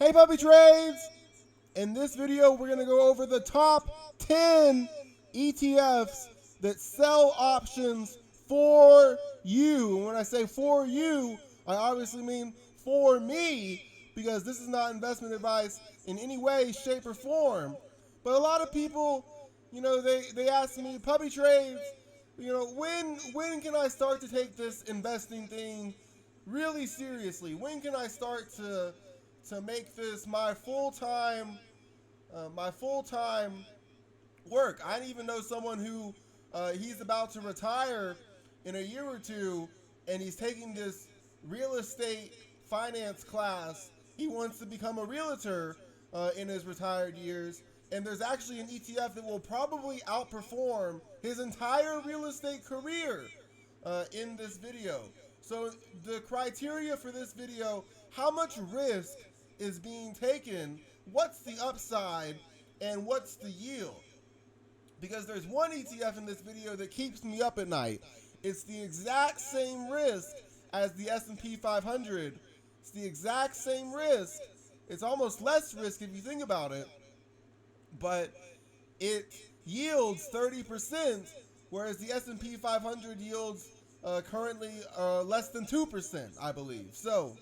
Hey Puppy Trades! In this video, we're going to go over the top 10 ETFs that sell options for you. And when I say for you, I obviously mean for me, because this is not investment advice in any way, shape, or form. But a lot of people, they ask me, Puppy Trades, when can I start to take this investing thing really seriously? When can I start to make this my full-time work? I even know someone who he's about to retire in a year or two, and he's taking this real estate finance class. He wants to become a realtor in his retired years, and there's actually an ETF that will probably outperform his entire real estate career in this video. So the criteria for this video: how much risk is being taken, what's the upside, and what's the yield? Because there's one ETF in this video that keeps me up at night. It's the exact same risk as the S&P 500. It's the exact same risk. It's almost less risk if you think about it, but it yields 30%, whereas the S&P 500 yields currently less than 2%, I believe. So,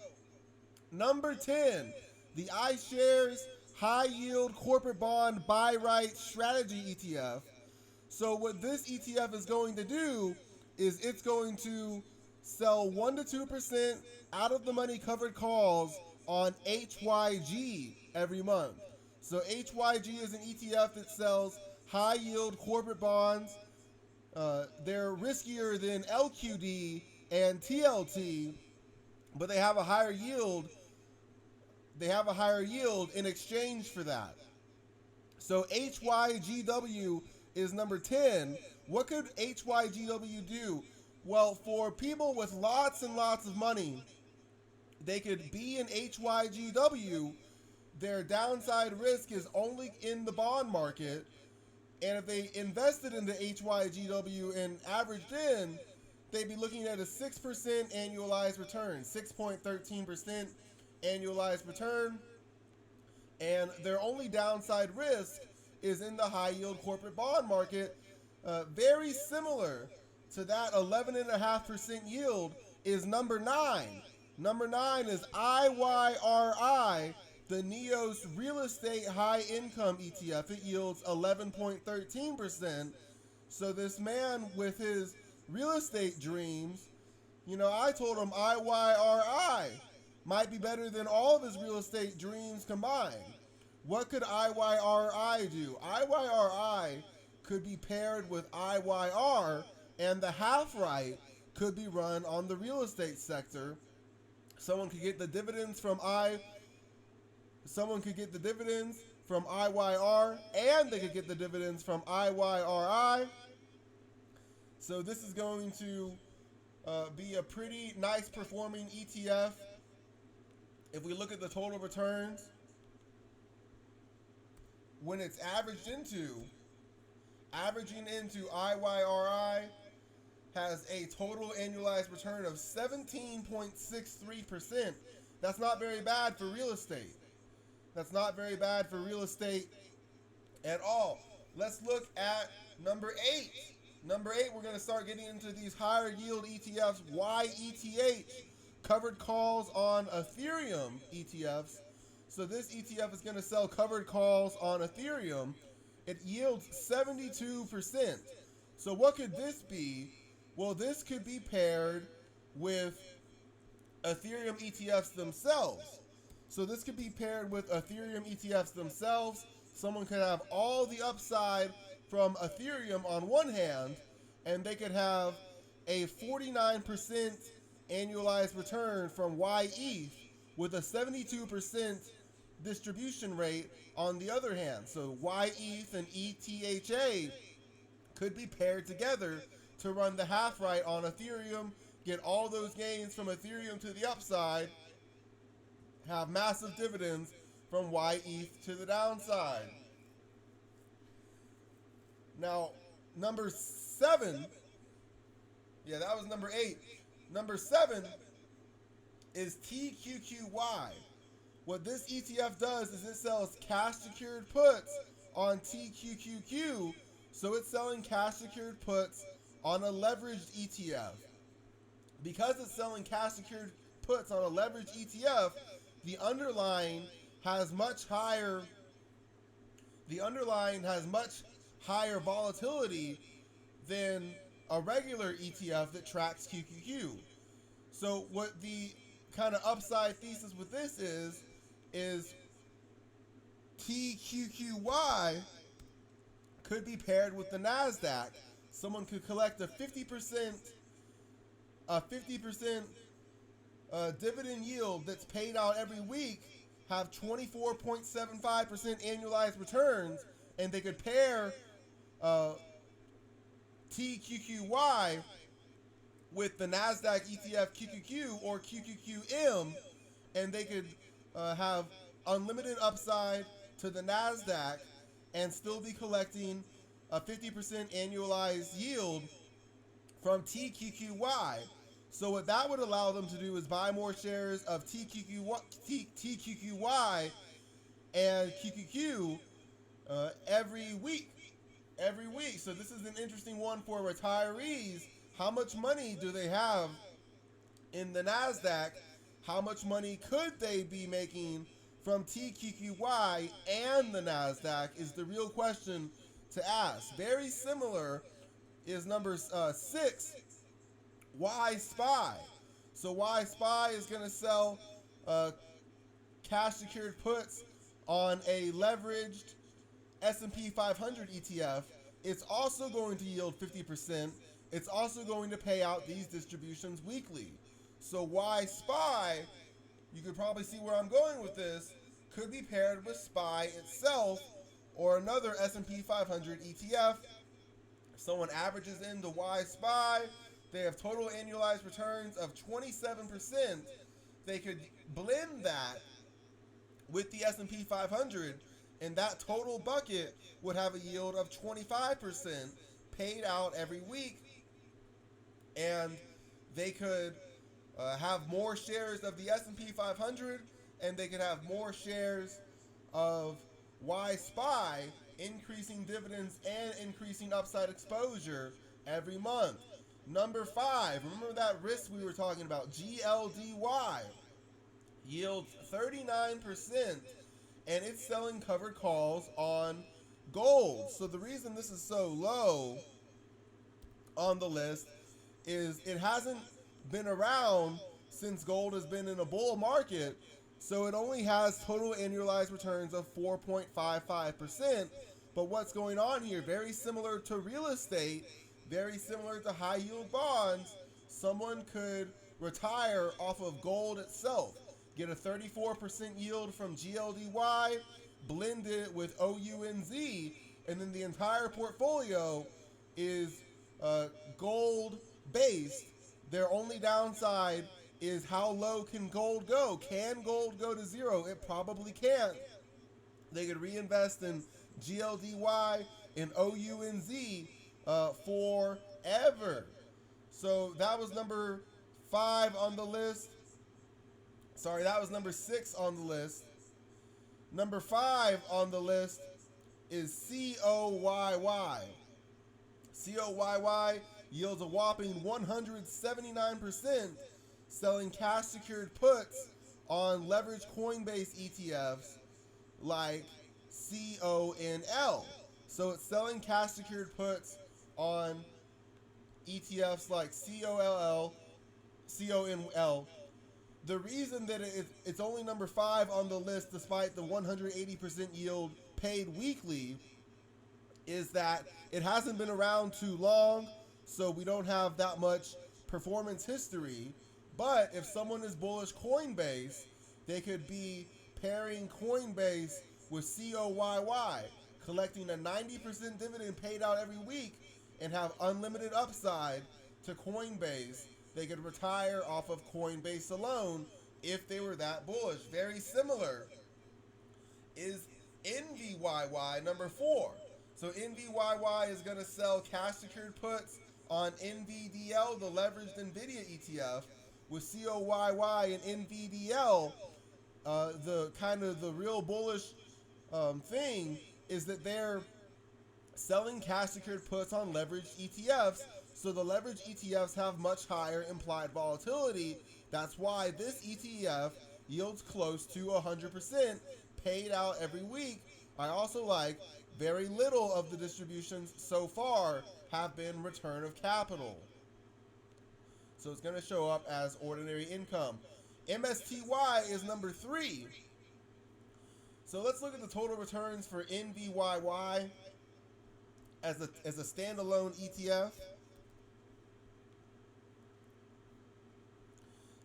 number 10, the iShares High Yield Corporate Bond Buy Right Strategy ETF. So what this ETF is going to do is it's going to sell 1 to 2% out of the money covered calls on HYG every month. So HYG is an ETF that sells high yield corporate bonds. They're riskier than LQD and TLT, but they have a higher yield. They have a higher yield in exchange for that. So HYGW is number 10. What could HYGW do? Well, for people with lots and lots of money, they could be in HYGW. Their downside risk is only in the bond market. And if they invested into HYGW and averaged in, they'd be looking at a 6% annualized return, 6.13% annualized return. And their only downside risk is in the high yield corporate bond market. Very similar to that 11.5% yield is number 9. Number 9 is IYRI, the NEOS Real Estate High Income ETF. It yields 11.13%. So this man with his real estate dreams, I told him IYRI might be better than all of his real estate dreams combined. What could IYRI do? IYRI could be paired with IYR, and the half right could be run on the real estate sector. Someone could get the dividends from IYR, and they could get the dividends from IYRI. So this is going to be a pretty nice performing ETF. If we look at the total returns, when it's averaging into IYRI has a total annualized return of 17.63%. That's not very bad for real estate. That's not very bad for real estate at all. Let's look at number 8. Number 8, we're going to start getting into these higher yield ETFs. YETH, covered calls on Ethereum ETFs. So this ETF is going to sell covered calls on Ethereum. It yields 72%. So what could this be? Well, this could be paired with Ethereum ETFs themselves. So this could be paired with Ethereum ETFs themselves. Someone could have all the upside from Ethereum on one hand, and they could have a 49% annualized return from YETH with a 72% distribution rate on the other hand. So YETH and ETHA could be paired together to run the half right on Ethereum, get all those gains from Ethereum to the upside, have massive dividends from YETH to the downside. Now, number 7, that was number 8. Number 7 is TQQY. What this ETF does is it sells cash secured puts on TQQQ, so it's selling cash secured puts on a leveraged ETF. Because it's selling cash secured puts on a leveraged ETF, the underlying has much higher the underlying has much higher volatility than a regular ETF that tracks QQQ. So what the kind of upside thesis with this is TQQY could be paired with the Nasdaq. Someone could collect a 50% dividend yield that's paid out every week, have 24.75% annualized returns, and they could pair uh, TQQY with the Nasdaq ETF QQQ or QQQM, and they could have unlimited upside to the Nasdaq and still be collecting a 50% annualized yield from TQQY. So what that would allow them to do is buy more shares of TQQY and QQQ every week. Every week. So this is an interesting one for retirees. How much money do they have in the NASDAQ? How much money could they be making from TQQY and the NASDAQ is the real question to ask. Very similar is number 6, Y Spy. So Y Spy is going to sell cash secured puts on a leveraged S&P 500 ETF. It's also going to yield 50%. It's also going to pay out these distributions weekly. So Y Spy, you could probably see where I'm going with this, could be paired with SPY itself or another S&P 500 ETF. If someone averages into Y Spy, they have total annualized returns of 27%. They could blend that with the S&P 500, and that total bucket would have a yield of 25% paid out every week. And they could have more shares of the S&P 500, and they could have more shares of Y Spy, increasing dividends and increasing upside exposure every month. Number 5, remember that risk we were talking about, GLDY, yields 39%, and it's selling covered calls on gold. So the reason this is so low on the list is it hasn't been around since gold has been in a bull market, so it only has total annualized returns of 4.55%. But what's going on here, very similar to real estate, very similar to high yield bonds, someone could retire off of gold itself, get a 34% yield from GLDY, blend it with OUNZ, and then the entire portfolio is gold based. Their only downside is how low can gold go? Can gold go to zero? It probably can't. They could reinvest in GLDY and OUNZ forever. So that was number 5 on the list. Sorry, that was number 6 on the list. Number 5 on the list is COYY. COYY yields a whopping 179%, selling cash secured puts on leveraged Coinbase ETFs like CONL. So it's selling cash secured puts on ETFs like CONL. The reason that it's only number 5 on the list despite the 180% yield paid weekly is that it hasn't been around too long, so we don't have that much performance history. But if someone is bullish Coinbase, they could be pairing Coinbase with COYY, collecting a 90% dividend paid out every week and have unlimited upside to Coinbase. They could retire off of Coinbase alone if they were that bullish. Very similar is NVYY, number 4. So NVYY is going to sell cash secured puts on NVDL, the leveraged NVIDIA ETF, with COYY and NVDL the kind of the real bullish thing is that they're selling cash secured puts on leveraged ETFs. So the leveraged ETFs have much higher implied volatility. That's why this ETF yields close to 100% paid out every week. I also like very little of the distributions so far have been return of capital. So it's going to show up as ordinary income. MSTY is number 3. So let's look at the total returns for NVYY as a standalone ETF.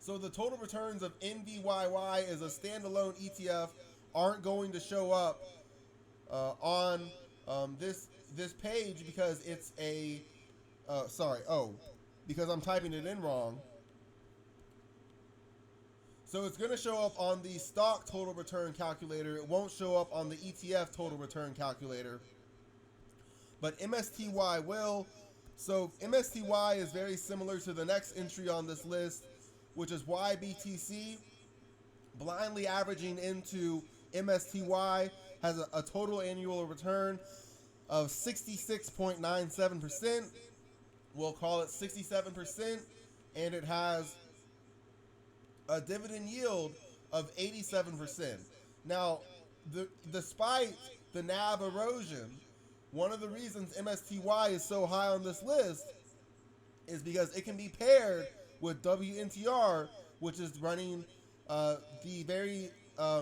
So the total returns of NVYY as a standalone ETF aren't going to show up on this page because it's a because I'm typing it in wrong. So it's going to show up on the stock total return calculator. It won't show up on the ETF total return calculator. But MSTY will. So MSTY is very similar to the next entry on this list, which is YBTC. Blindly averaging into MSTY has a total annual return of 66.97%. We'll call it 67%. And it has a dividend yield of 87%. Now, despite the NAV erosion, one of the reasons MSTY is so high on this list is because it can be paired with WNTR, which is running the very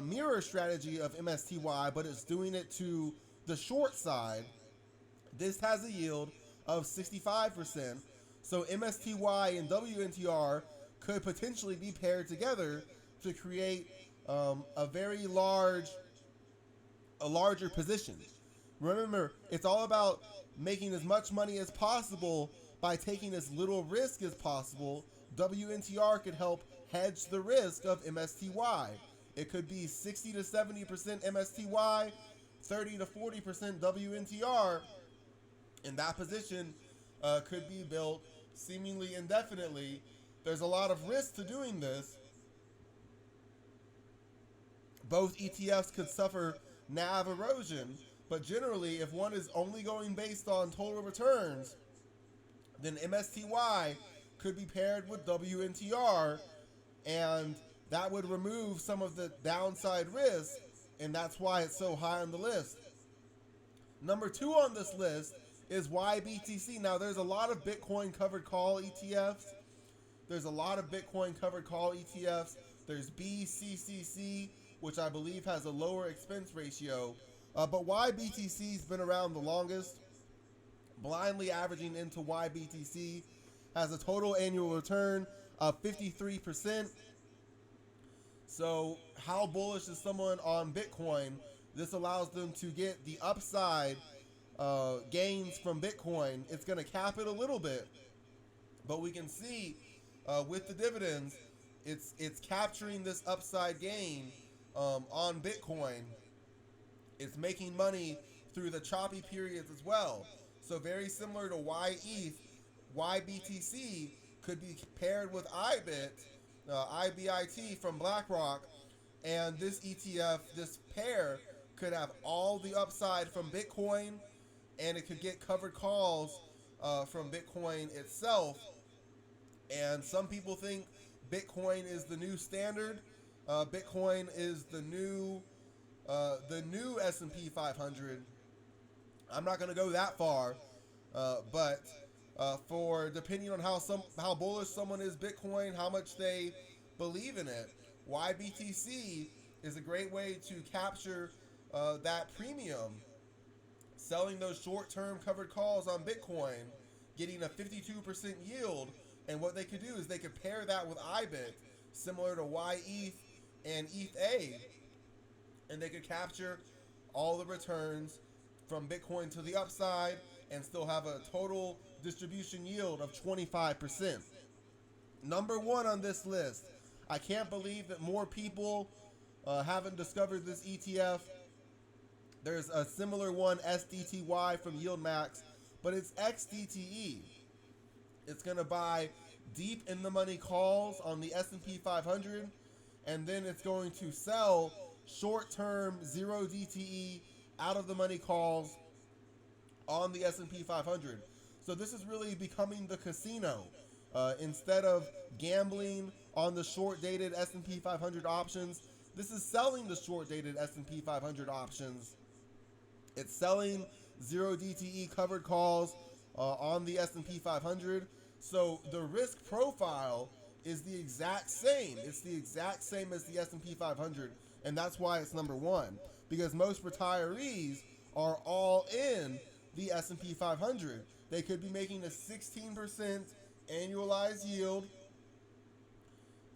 mirror strategy of MSTY, but it's doing it to the short side. This has a yield of 65%. So MSTY and WNTR could potentially be paired together to create a larger position. Remember, it's all about making as much money as possible by taking as little risk as possible. WNTR could help hedge the risk of MSTY. It could be 60 to 70% MSTY, 30 to 40% WNTR, and that position could be built seemingly indefinitely. There's a lot of risk to doing this. Both ETFs could suffer NAV erosion, but generally, if one is only going based on total returns, then MSTY could be paired with WNTR, and that would remove some of the downside risk, and that's why it's so high on the list. Number 2 on this list is YBTC. Now, there's a lot of Bitcoin covered call ETFs. There's BCCC, which I believe has a lower expense ratio. But YBTC's been around the longest. Blindly averaging into YBTC has a total annual return of 53%. So how bullish is someone on Bitcoin? This allows them to get the upside gains from Bitcoin. It's going to cap it a little bit, but we can see with the dividends, it's capturing this upside gain on Bitcoin. It's making money through the choppy periods as well. So very similar to YETH, YBTC could be paired with IBIT from BlackRock, and this ETF, this pair, could have all the upside from Bitcoin, and it could get covered calls from Bitcoin itself. And some people think Bitcoin is the new standard. Bitcoin is the new S&P 500. I'm not going to go that far, but for depending on how bullish someone is Bitcoin, how much they believe in it, YBTC is a great way to capture that premium, selling those short-term covered calls on Bitcoin, getting a 52% yield. And what they could do is they could pair that with IBIT, similar to YETH and ETH, and they could capture all the returns from Bitcoin to the upside and still have a total distribution yield of 25%. Number 1 on this list. I can't believe that more people haven't discovered this ETF. There's a similar one, SDTY from YieldMax, but it's XDTE. It's going to buy deep in the money calls on the S&P 500, and then it's going to sell short-term 0 DTE out of the money calls on the S&P 500. So this is really becoming the casino. Instead of gambling on the short-dated S&P 500 options, this is selling the short-dated S&P 500 options. It's selling 0 DTE covered calls on the S&P 500. So the risk profile is the exact same. It's the exact same as the S&P 500, and that's why it's number one. Because most retirees are all in the S&P 500. They could be making a 16% annualized yield,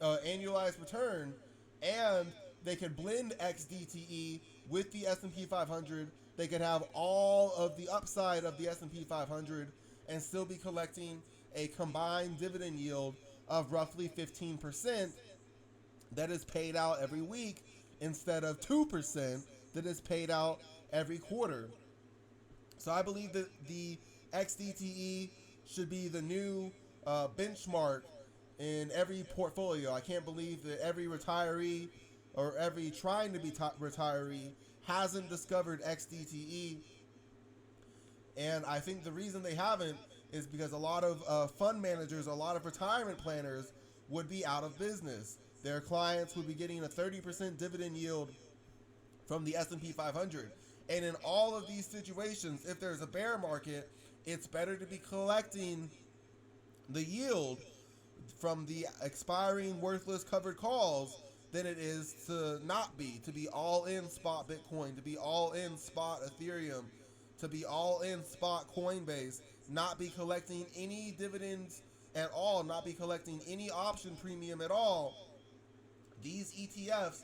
annualized return, and they could blend XDTE with the S&P 500. They could have all of the upside of the S&P 500 and still be collecting a combined dividend yield of roughly 15% that is paid out every week instead of 2% that is paid out every quarter. So I believe that the XDTE should be the new benchmark in every portfolio. I can't believe that every retiree or every trying to be retiree hasn't discovered XDTE. And I think the reason they haven't is because a lot of fund managers, a lot of retirement planners would be out of business. Their clients would be getting a 30% dividend yield from the S&P 500. And in all of these situations, if there's a bear market, it's better to be collecting the yield from the expiring worthless covered calls than it is to not be, to be all in spot Bitcoin, to be all in spot Ethereum, to be all in spot Coinbase, not be collecting any dividends at all, not be collecting any option premium at all. These ETFs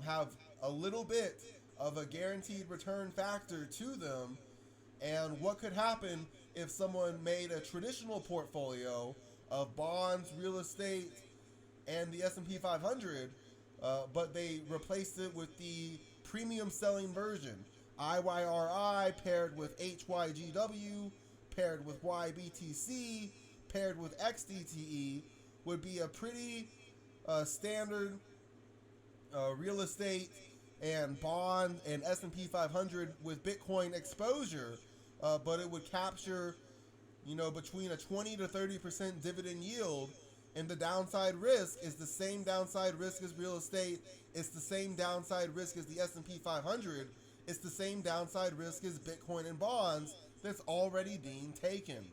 have a little bit of a guaranteed return factor to them. And what could happen if someone made a traditional portfolio of bonds, real estate, and the S&P 500, but they replaced it with the premium selling version, IYRI paired with HYGW, paired with YBTC, paired with XDTE, would be a pretty standard real estate and bond and S&P 500 with Bitcoin exposure, but it would capture, between a 20 to 30% dividend yield, and the downside risk is the same downside risk as real estate. It's the same downside risk as the S&P 500. It's the same downside risk as Bitcoin and bonds that's already being taken.